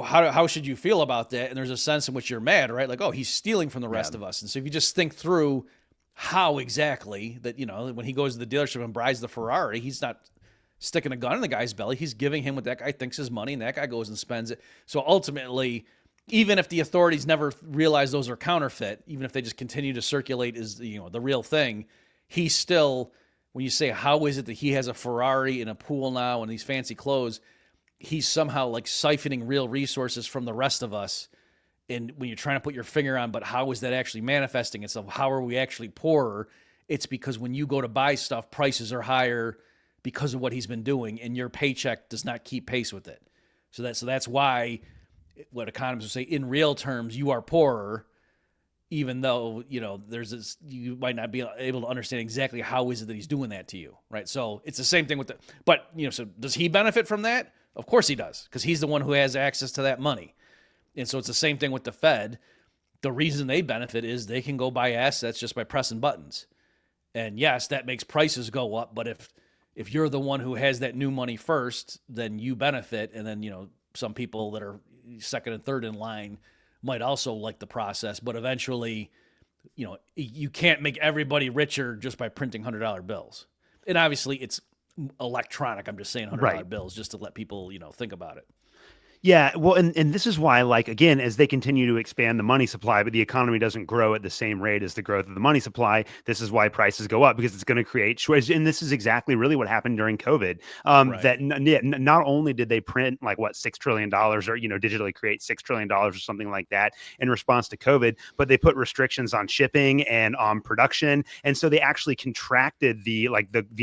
How should you feel about that? And there's a sense in which you're mad, right? Like, oh, he's stealing from the rest of us. And so if you just think through how exactly that, when he goes to the dealership and buys the Ferrari, he's not sticking a gun in the guy's belly. He's giving him what that guy thinks is money, and that guy goes and spends it. So ultimately, even if the authorities never realize those are counterfeit, even if they just continue to circulate as the real thing, he still when you say, how is it that he has a Ferrari and a pool now and these fancy clothes, he's somehow like siphoning real resources from the rest of us. And when you're trying to put your finger on, but how is that actually manifesting itself? How are we actually poorer? It's because when you go to buy stuff, prices are higher because of what he's been doing, and your paycheck does not keep pace with it. So that's why what economists would say, in real terms, you are poorer, even though, there's this, you might not be able to understand exactly how is it that he's doing that to you, right? So it's the same thing with but, so does he benefit from that? Of course he does, because he's the one who has access to that money. And so it's the same thing with the Fed. The reason they benefit is they can go buy assets just by pressing buttons. And yes, that makes prices go up, but if you're the one who has that new money first, then you benefit, and then, some people that are second and third in line might also like the process, but eventually, you can't make everybody richer just by printing $100 bills. And obviously it's electronic. I'm just saying $100 bills just to let people, think about it. Yeah, well, and this is why, like, again, as they continue to expand the money supply, but the economy doesn't grow at the same rate as the growth of the money supply, this is why prices go up, because it's going to create shortage. And this is exactly really what happened during COVID. Right. That not only did they print like $6 trillion or, digitally create $6 trillion or something like that in response to COVID, but they put restrictions on shipping and on production. And so they actually contracted the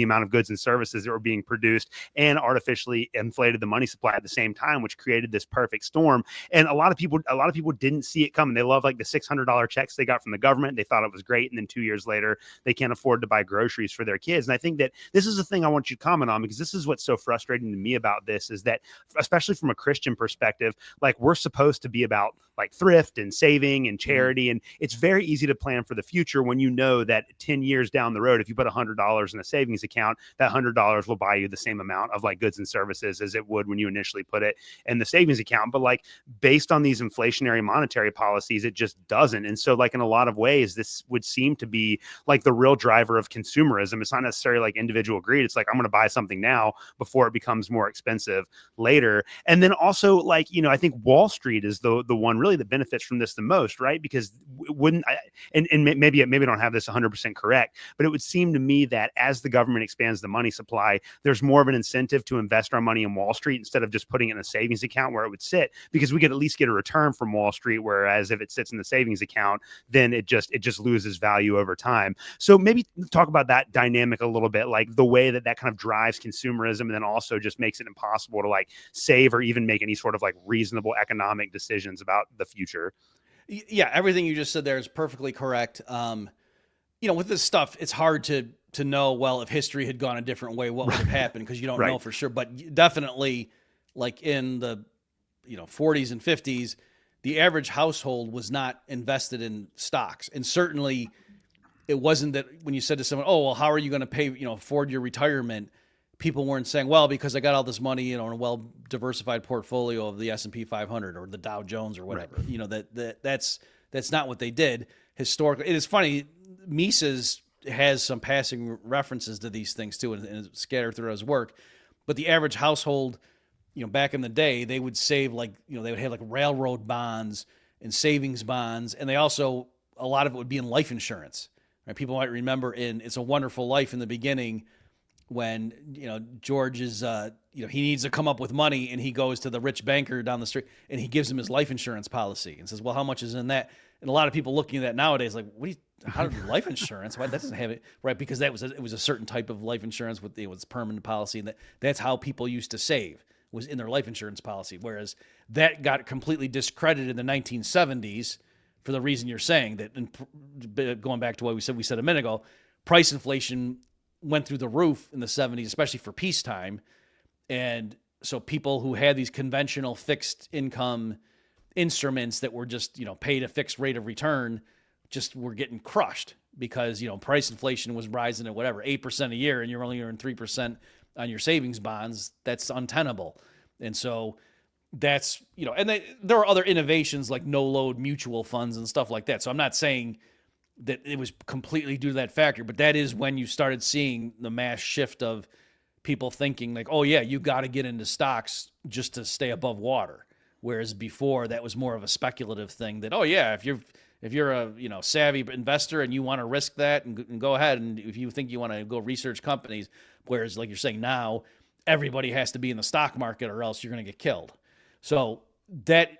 amount of goods and services that were being produced and artificially inflated the money supply at the same time, which created this perfect storm. And a lot of people didn't see it coming. They love like the $600 checks they got from the government. They thought it was great. And then 2 years later, they can't afford to buy groceries for their kids. And I think that this is the thing I want you to comment on, because this is what's so frustrating to me about this, is that, especially from a Christian perspective, like, we're supposed to be about like thrift and saving and charity. Mm-hmm. And it's very easy to plan for the future when you know that 10 years down the road, if you put $100 in a savings account, that $100 will buy you the same amount of like goods and services as it would when you initially put it in the savings account. But like, based on these inflationary monetary policies, it just doesn't. And so, like, in a lot of ways, this would seem to be like the real driver of consumerism. It's not necessarily like individual greed. It's like, I'm going to buy something now before it becomes more expensive later. And then also, like, I think Wall Street is the one really that benefits from this the most, right? Because maybe I don't have this 100% correct, but it would seem to me that as the government expands the money supply, there's more of an incentive to invest our money in Wall Street instead of just putting it in a savings account where it would sit, because we could at least get a return from Wall Street. Whereas if it sits in the savings account, then it just loses value over time. So maybe talk about that dynamic a little bit, like the way that kind of drives consumerism, and then also just makes it impossible to like save or even make any sort of like reasonable economic decisions about the future. Yeah, everything you just said there is perfectly correct. With this stuff, it's hard to know, well, if history had gone a different way, what would have happened, because you don't know for sure. But definitely, like in the 40s and 50s, the average household was not invested in stocks. And certainly it wasn't that when you said to someone, oh, well, how are you going to pay, afford your retirement? People weren't saying, well, because I got all this money, in a well-diversified portfolio of the S&P 500 or the Dow Jones or whatever. Right. That's not what they did historically. It is funny. Mises has some passing references to these things too, and scattered throughout his work. But the average household, back in the day, they would save they would have like railroad bonds and savings bonds. And they also, a lot of it would be in life insurance. Right? People might remember in It's a Wonderful Life in the beginning, when, George is, he needs to come up with money, and he goes to the rich banker down the street and he gives him his life insurance policy and says, well, how much is in that? And a lot of people looking at that nowadays, like, how do life insurance? Why, that doesn't have it, right? Because it was a certain type of life insurance with it was permanent policy. And that's how people used to save, was in their life insurance policy. Whereas that got completely discredited in the 1970s for the reason you're saying, that, going back to what we said a minute ago, price inflation went through the roof in the 70s, especially for peacetime. And so people who had these conventional fixed income instruments that were just, paid a fixed rate of return, just were getting crushed because, price inflation was rising at whatever, 8% a year, and you're only earning 3% on your savings bonds. That's untenable. And so that's, and there are other innovations like no load mutual funds and stuff like that. So I'm not saying that it was completely due to that factor, but that is when you started seeing the mass shift of people thinking like, oh yeah, you got to get into stocks just to stay above water. Whereas before that was more of a speculative thing that, oh yeah, if If you're a savvy investor and you want to risk that and go ahead, and if you think you want to go research companies, whereas like you're saying now, everybody has to be in the stock market or else you're going to get killed. So that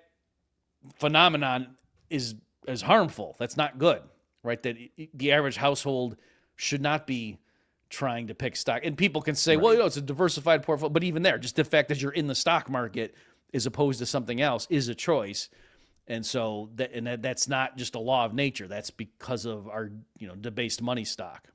phenomenon is harmful. That's not good, right? That the average household should not be trying to pick stock. And people can say, well, it's a diversified portfolio. But even there, just the fact that you're in the stock market as opposed to something else is a choice. And so that's not just a law of nature. That's because of our, debased money stock.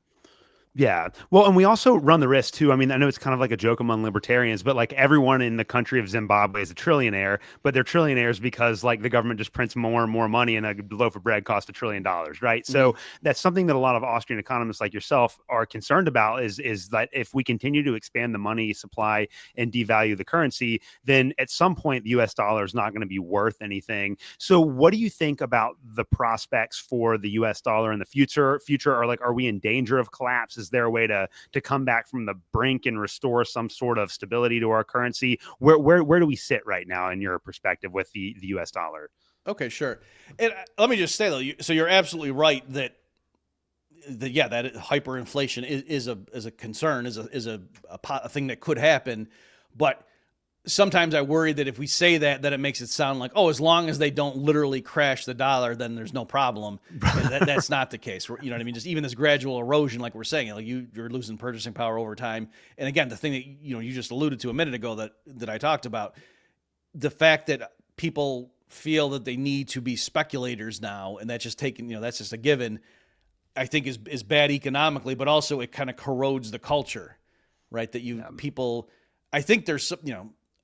Yeah. Well, and we also run the risk too. I mean, I know it's kind of like a joke among libertarians, but like everyone in the country of Zimbabwe is a trillionaire, but they're trillionaires because like the government just prints more and more money and a loaf of bread costs $1 trillion, right? So that's something that a lot of Austrian economists like yourself are concerned about is that if we continue to expand the money supply and devalue the currency, then at some point the US dollar is not going to be worth anything. So what do you think about the prospects for the US dollar in the future? Or like, are we in danger of collapse? Is there a way to come back from the brink and restore some sort of stability to our currency? Where do we sit right now in your perspective with the US dollar? Okay, sure. And let me just say though, so you're absolutely right that that hyperinflation is a concern, is a thing that could happen, but sometimes I worry that if we say that it makes it sound like, oh, as long as they don't literally crash the dollar, then there's no problem. And that's not the case. You know what I mean? Just even this gradual erosion, like we're saying, like you're losing purchasing power over time. And again, the thing that you just alluded to a minute ago that I talked about, the fact that people feel that they need to be speculators now, and that's just that's just a given, I think is bad economically, but also it kind of corrodes the culture, right? That people, I think there's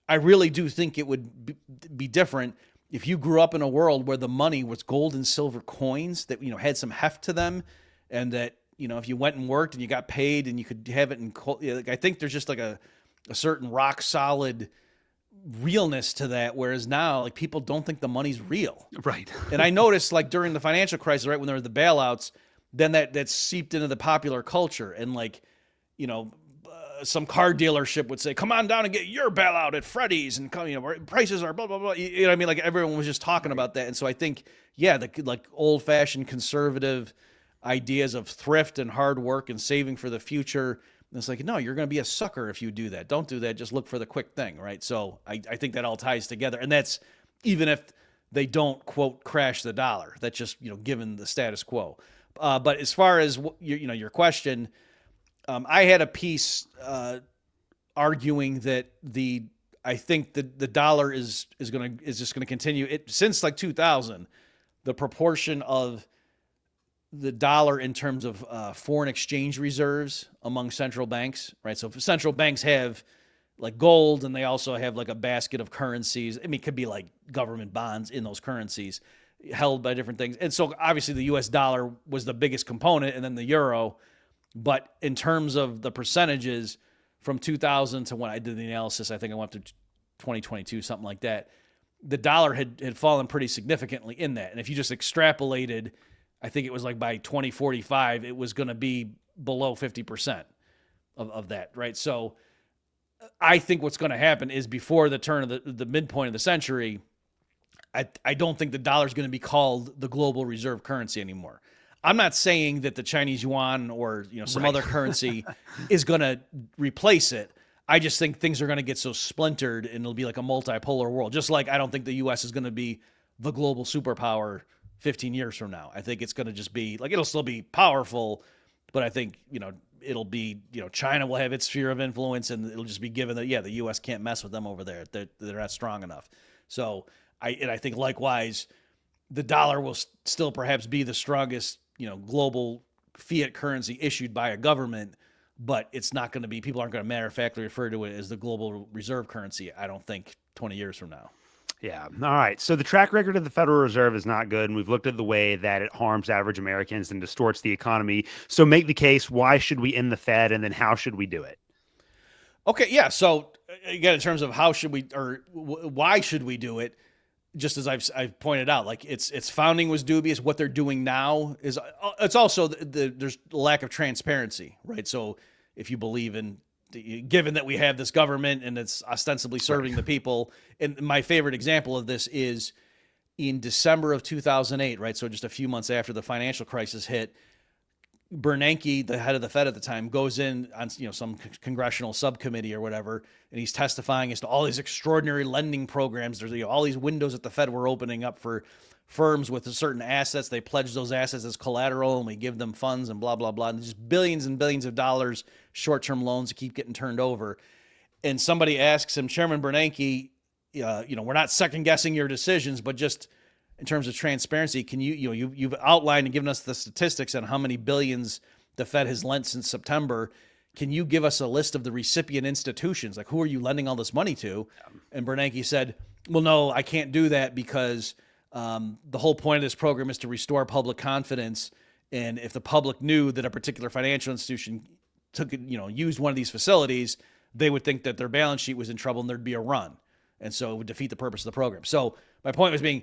I really do think it would be different if you grew up in a world where the money was gold and silver coins that, had some heft to them, and that, if you went and worked and you got paid and you could have it in, I think there's just like a certain rock solid realness to that. Whereas now, like, people don't think the money's real. Right. And I noticed, like, during the financial crisis, right when there were the bailouts, then that seeped into the popular culture. And like, some car dealership would say, come on down and get your bailout at Freddy's, and prices are blah, blah, blah. You know what I mean? Like, everyone was just talking about that. And so I think, the like old fashioned conservative ideas of thrift and hard work and saving for the future. And it's like, no, you're going to be a sucker if you do that. Don't do that. Just look for the quick thing. Right. So I think that all ties together. And that's even if they don't, quote, crash the dollar. That's just, given the status quo. But as far as your question, I had a piece arguing that I think the dollar is just going to continue since like 2000. The proportion of the dollar in terms of foreign exchange reserves among central banks, right? So central banks have like gold, and they also have like a basket of currencies. I mean, it could be like government bonds in those currencies held by different things. And so obviously the US dollar was the biggest component, and then the euro. But in terms of the percentages from 2000 to when I did the analysis, I think I went to 2022, something like that, the dollar had fallen pretty significantly in that. And if you just extrapolated, I think it was like by 2045, it was going to be below 50% of that, right? So I think what's going to happen is before the turn of the midpoint of the century, I don't think the dollar is going to be called the global reserve currency anymore. I'm not saying that the Chinese yuan or some other currency is going to replace it. I just think things are going to get so splintered, and it'll be like a multipolar world. Just like I don't think the U.S. is going to be the global superpower 15 years from now. I think it's going to just be like, it'll still be powerful, but I think it'll be China will have its sphere of influence, and it'll just be given that the U.S. can't mess with them over there. They're not strong enough. So I think likewise, the dollar will still perhaps be the strongest global fiat currency issued by a government, but it's not going to be, people aren't going to matter of factly refer to it as the global reserve currency, I don't think, 20 years from now. Yeah. All right. So the track record of the Federal Reserve is not good, and we've looked at the way that it harms average Americans and distorts the economy. So make the case, why should we end the Fed, and then how should we do it? Okay. Yeah. So again, in terms of how should we, or why should we do it, just as I've pointed out, like its founding was dubious. What they're doing now is, it's also there's a lack of transparency, right? So if you believe in, given that we have this government and it's ostensibly serving the people, and my favorite example of this is in December of 2008, right? So just a few months after the financial crisis hit, Bernanke, the head of the Fed at the time, goes in on some congressional subcommittee or whatever, and he's testifying as to all these extraordinary lending programs. There's all these windows at the Fed were opening up for firms with certain assets. They pledge those assets as collateral, and we give them funds and blah blah blah. And just billions and billions of dollars short-term loans that keep getting turned over. And somebody asks him, Chairman Bernanke, we're not second guessing your decisions, but just in terms of transparency, can you've outlined and given us the statistics on how many billions the Fed has lent since September. Can you give us a list of the recipient institutions? Like, who are you lending all this money to? And Bernanke said, well, no, I can't do that because the whole point of this program is to restore public confidence. And if the public knew that a particular financial institution used one of these facilities, they would think that their balance sheet was in trouble and there'd be a run. And so it would defeat the purpose of the program. So my point was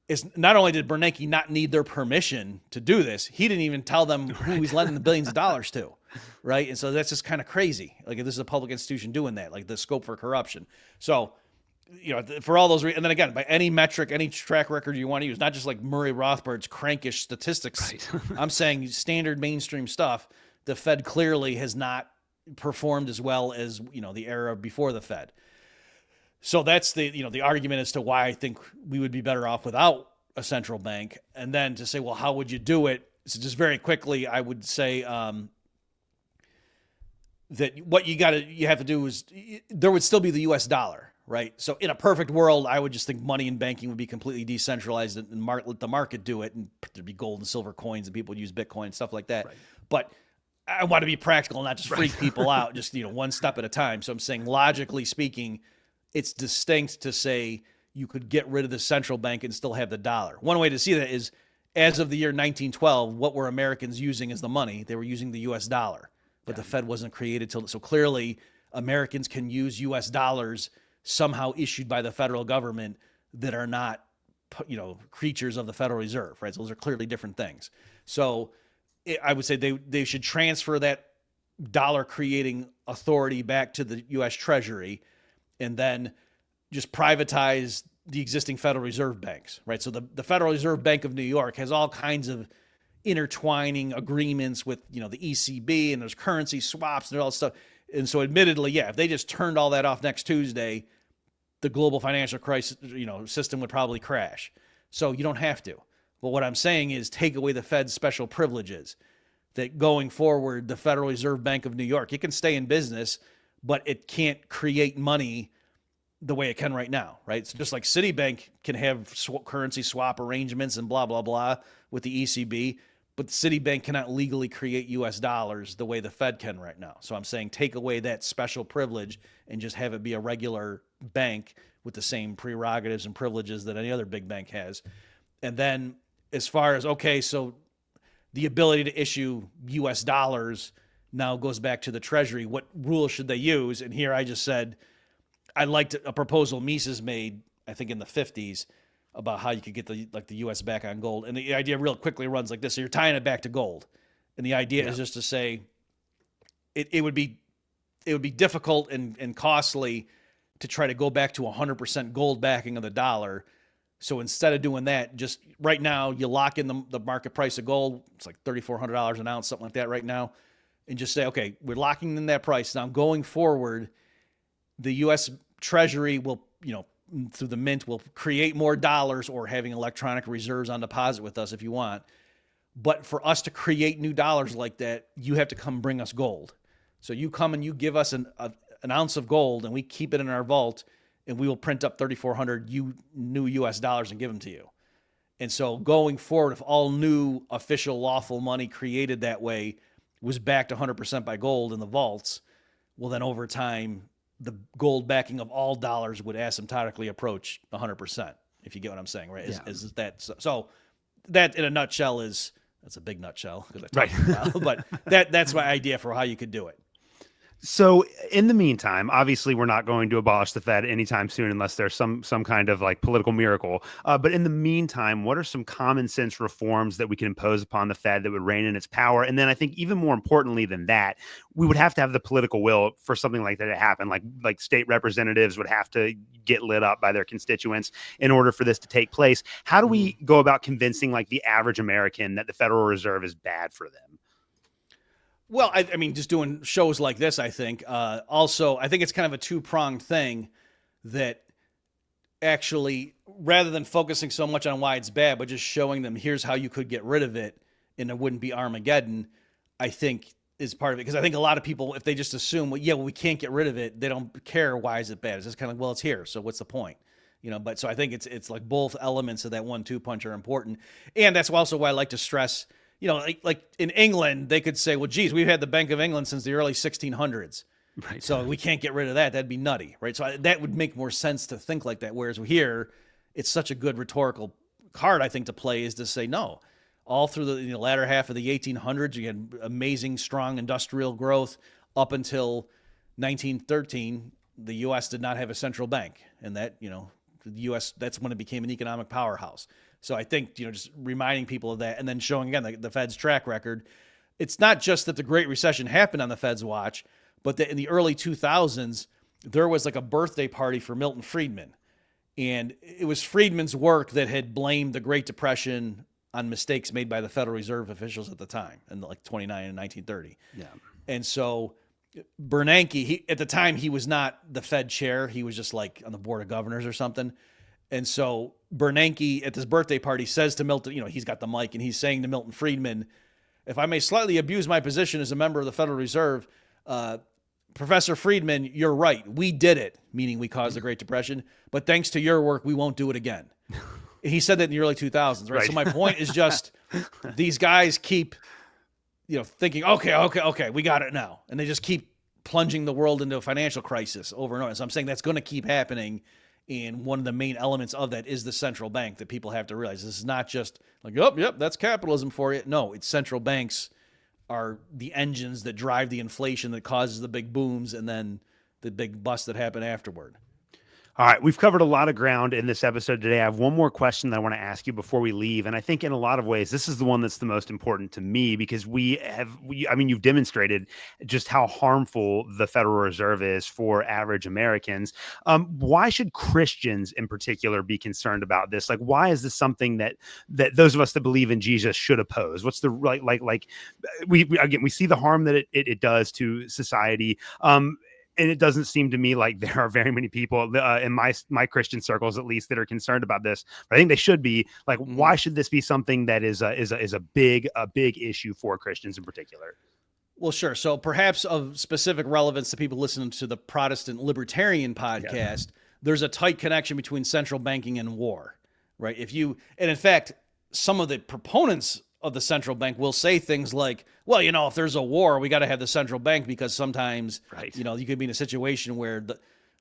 is not only did Bernanke not need their permission to do this, he didn't even tell them who he's lending the billions of dollars to, right? And so that's just kind of crazy. Like, if this is a public institution doing that, like the scope for corruption. So, for all those and then again, by any metric, any track record you want to use, not just like Murray Rothbard's crankish statistics. Right. I'm saying standard mainstream stuff. The Fed clearly has not performed as well as the era before the Fed. So that's the argument as to why I think we would be better off without a central bank. And then to say, well, how would you do it? So just very quickly, I would say that what you have to do is there would still be the U.S. dollar, right? So in a perfect world, I would just think money and banking would be completely decentralized and let the market do it, and there'd be gold and silver coins and people would use Bitcoin and stuff like that. Right. But I want to be practical, not just freak people out, just one step at a time. So I'm saying, logically speaking, it's distinct to say you could get rid of the central bank and still have the dollar. One way to see that is, as of the year 1912, what were Americans using as the money? They were using the U.S. dollar, but the Fed wasn't created till. So clearly, Americans can use U.S. dollars somehow issued by the federal government that are not, creatures of the Federal Reserve, right? So those are clearly different things. So I would say they should transfer that dollar creating authority back to the U.S. Treasury, and then just privatize the existing Federal Reserve banks, right? So the Federal Reserve Bank of New York has all kinds of intertwining agreements with, the ECB, and there's currency swaps and all that stuff. And so admittedly, if they just turned all that off next Tuesday, the global financial crisis, system would probably crash. So you don't have to. But what I'm saying is, take away the Fed's special privileges, that going forward, the Federal Reserve Bank of New York, it can stay in business, but it can't create money the way it can right now, right? So just like Citibank can have currency swap arrangements and blah, blah, blah with the ECB, but Citibank cannot legally create U.S. dollars the way the Fed can right now. So I'm saying, take away that special privilege and just have it be a regular bank with the same prerogatives and privileges that any other big bank has. And then as far as, so the ability to issue U.S. dollars now goes back to the Treasury. What rules should they use? And here I just said, I liked a proposal Mises made, I think in the 50s, about how you could get the U.S. back on gold. And the idea real quickly runs like this. So you're tying it back to gold. And the idea is just to say it would be difficult and costly to try to go back to 100% gold backing of the dollar. So instead of doing that, just right now, you lock in the market price of gold. It's like $3,400 an ounce, something like that right now. And just say, okay, we're locking in that price. Now going forward, the U.S. Treasury will, through the mint, will create more dollars, or having electronic reserves on deposit with us if you want. But for us to create new dollars like that, you have to come bring us gold. So you come and you give us an ounce of gold, and we keep it in our vault, and we will print up 3,400 new U.S. dollars and give them to you. And so going forward, if all new official lawful money created that way was backed 100% by gold in the vaults, well, then over time, the gold backing of all dollars would asymptotically approach 100%, if you get what I'm saying, right? Is that so? That in a nutshell that's a big nutshell because I talked about, but that's my idea for how you could do it. So in the meantime, obviously we're not going to abolish the Fed anytime soon unless there's some kind of like political miracle. But in the meantime, what are some common sense reforms that we can impose upon the Fed that would rein in its power? And then I think even more importantly than that, we would have to have the political will for something like that to happen. Like state representatives would have to get lit up by their constituents in order for this to take place. How do we go about convincing like the average American that the Federal Reserve is bad for them? Well, I mean, just doing shows like this, I think. Also, I think it's kind of a two-pronged thing that actually, rather than focusing so much on why it's bad, but just showing them here's how you could get rid of it and it wouldn't be Armageddon, I think is part of it. Because I think a lot of people, if they just assume, well, yeah, well, we can't get rid of it, they don't care why is it bad. It's just kind of like, well, it's here, so what's the point? But so I think it's like both elements of that 1-2 punch are important. And that's also why I like to stress, like in England, they could say, well, geez, we've had the Bank of England since the early 1600s. Right. So we can't get rid of that. That'd be nutty, right? So that would make more sense to think like that. Whereas here, it's such a good rhetorical card, I think, to play is to say, no, all through the latter half of the 1800s, you had amazing, strong industrial growth up until 1913. The U.S. did not have a central bank. And that, the U.S., that's when it became an economic powerhouse. So I think, just reminding people of that and then showing, again, the Fed's track record. It's not just that the Great Recession happened on the Fed's watch, but that in the early 2000s, there was like a birthday party for Milton Friedman. And it was Friedman's work that had blamed the Great Depression on mistakes made by the Federal Reserve officials at the time in like 29 and 1930. Yeah. And so Bernanke, at the time, he was not the Fed chair. He was just like on the board of governors or something. And so Bernanke at this birthday party says to Milton, he's got the mic and he's saying to Milton Friedman, if I may slightly abuse my position as a member of the Federal Reserve, Professor Friedman, you're right. We did it, meaning we caused the Great Depression. But thanks to your work, we won't do it again. He said that in the early 2000s, right? So my point is just these guys keep, thinking, okay, we got it now. And they just keep plunging the world into a financial crisis over and over. So I'm saying that's going to keep happening. And one of the main elements of that is the central bank that people have to realize. This is not just like, yep, that's capitalism for you. No, it's central banks are the engines that drive the inflation that causes the big booms and then the big busts that happen afterward. All right, we've covered a lot of ground in this episode today. I have one more question that I want to ask you before we leave. And I think in a lot of ways, this is the one that's the most important to me because you've demonstrated just how harmful the Federal Reserve is for average Americans. Why should Christians in particular be concerned about this? Like, why is this something that those of us that believe in Jesus should oppose? What's the we see the harm that it does to society. And it doesn't seem to me like there are very many people in my Christian circles, at least, that are concerned about this. But I think they should be. Like, why should this be something that is a big issue for Christians in particular? Well, sure. So perhaps of specific relevance to people listening to the Protestant Libertarian podcast, there's a tight connection between central banking and war, right? And in fact, some of the proponents of the central bank will say things like, well, if there's a war, we got to have the central bank because sometimes, right, you could be in a situation where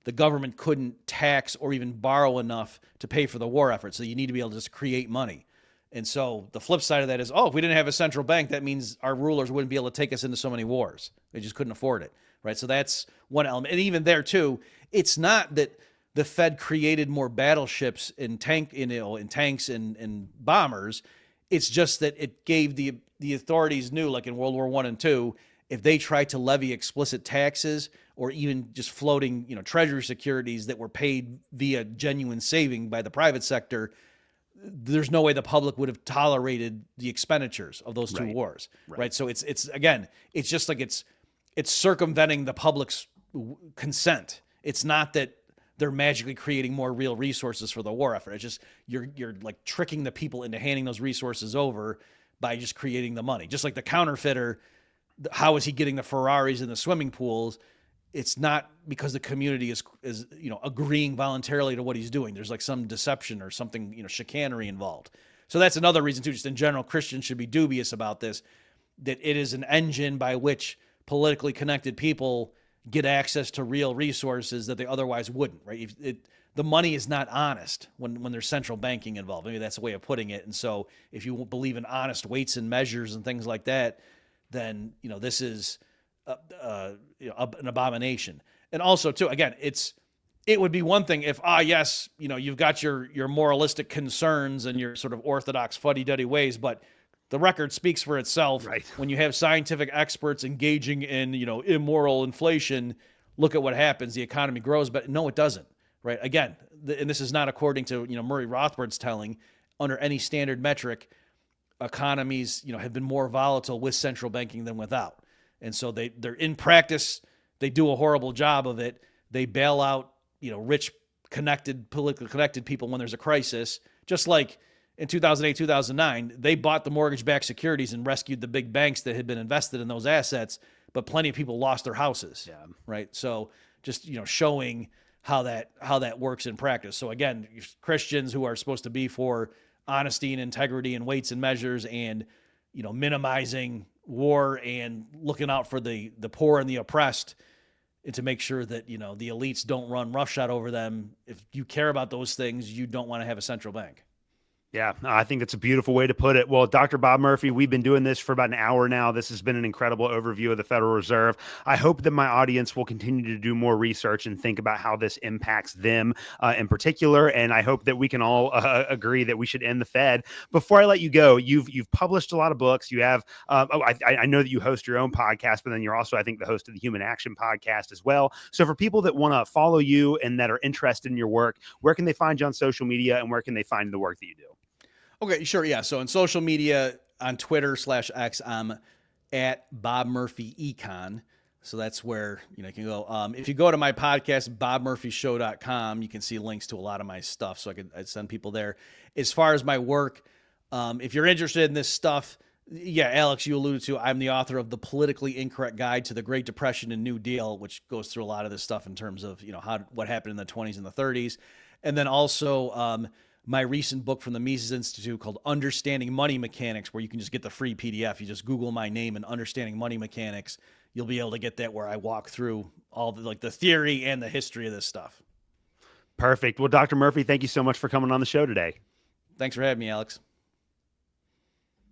the government couldn't tax or even borrow enough to pay for the war effort. So you need to be able to just create money. And so the flip side of that is, if we didn't have a central bank, that means our rulers wouldn't be able to take us into so many wars. They just couldn't afford it, right? So that's one element. And even there too, it's not that the Fed created more battleships and tanks and bombers. It's just that it gave the authorities knew, like in World War I and II, if they tried to levy explicit taxes or even just floating, treasury securities that were paid via genuine saving by the private sector, there's no way the public would have tolerated the expenditures of those two wars, right? So it's just like it's circumventing the public's consent. It's not that they're magically creating more real resources for the war effort. It's just you're like tricking the people into handing those resources over by just creating the money. Just like the counterfeiter, how is he getting the Ferraris in the swimming pools? It's not because the community is agreeing voluntarily to what he's doing. There's like some deception or something, chicanery involved. So that's another reason too, just in general, Christians should be dubious about this, that it is an engine by which politically connected people get access to real resources that they otherwise wouldn't, right? The money is not honest when there's central banking involved. Maybe that's a way of putting it. And so if you believe in honest weights and measures and things like that, then, this is an abomination. And also, too, again, it would be one thing if, yes, you've got your moralistic concerns and your sort of orthodox fuddy-duddy ways, but the record speaks for itself. Right. When you have scientific experts engaging in, immoral inflation, look at what happens. The economy grows, but no, it doesn't. Right. Again, and this is not according to, Murray Rothbard's telling. Under any standard metric, economies, have been more volatile with central banking than without. And so they're in practice, they do a horrible job of it. They bail out, rich, politically connected people when there's a crisis, just like in 2008, 2009, they bought the mortgage-backed securities and rescued the big banks that had been invested in those assets, but plenty of people lost their houses. Yeah. Right. So just, showing how that works in practice. So again, Christians who are supposed to be for honesty and integrity and weights and measures and, minimizing war and looking out for the poor and the oppressed, and to make sure that, the elites don't run roughshod over them. If you care about those things, you don't want to have a central bank. Yeah, I think that's a beautiful way to put it. Well, Dr. Bob Murphy, we've been doing this for about an hour now. This has been an incredible overview of the Federal Reserve. I hope that my audience will continue to do more research and think about how this impacts them in particular. And I hope that we can all agree that we should end the Fed. Before I let you go, you've published a lot of books. You have, I know that you host your own podcast, but then you're also, I think, the host of the Human Action podcast as well. So for people that want to follow you and that are interested in your work, where can they find you on social media and where can they find the work that you do? Okay, sure. Yeah. So in social media, on Twitter/X, I'm at Bob Murphy Econ. So that's where, you can go. If you go to my podcast, bobmurphyshow.com, you can see links to a lot of my stuff. So I'd send people there. As far as my work, if you're interested in this stuff, yeah, Alex, you alluded to, I'm the author of The Politically Incorrect Guide to the Great Depression and New Deal, which goes through a lot of this stuff in terms of, what happened in the 20s and the 30s. And then also, my recent book from the Mises Institute called Understanding Money Mechanics, where you can just get the free PDF. You just Google my name and Understanding Money Mechanics. You'll be able to get that, where I walk through all the theory and the history of this stuff. Perfect. Well, Dr. Murphy, thank you so much for coming on the show today. Thanks for having me, Alex.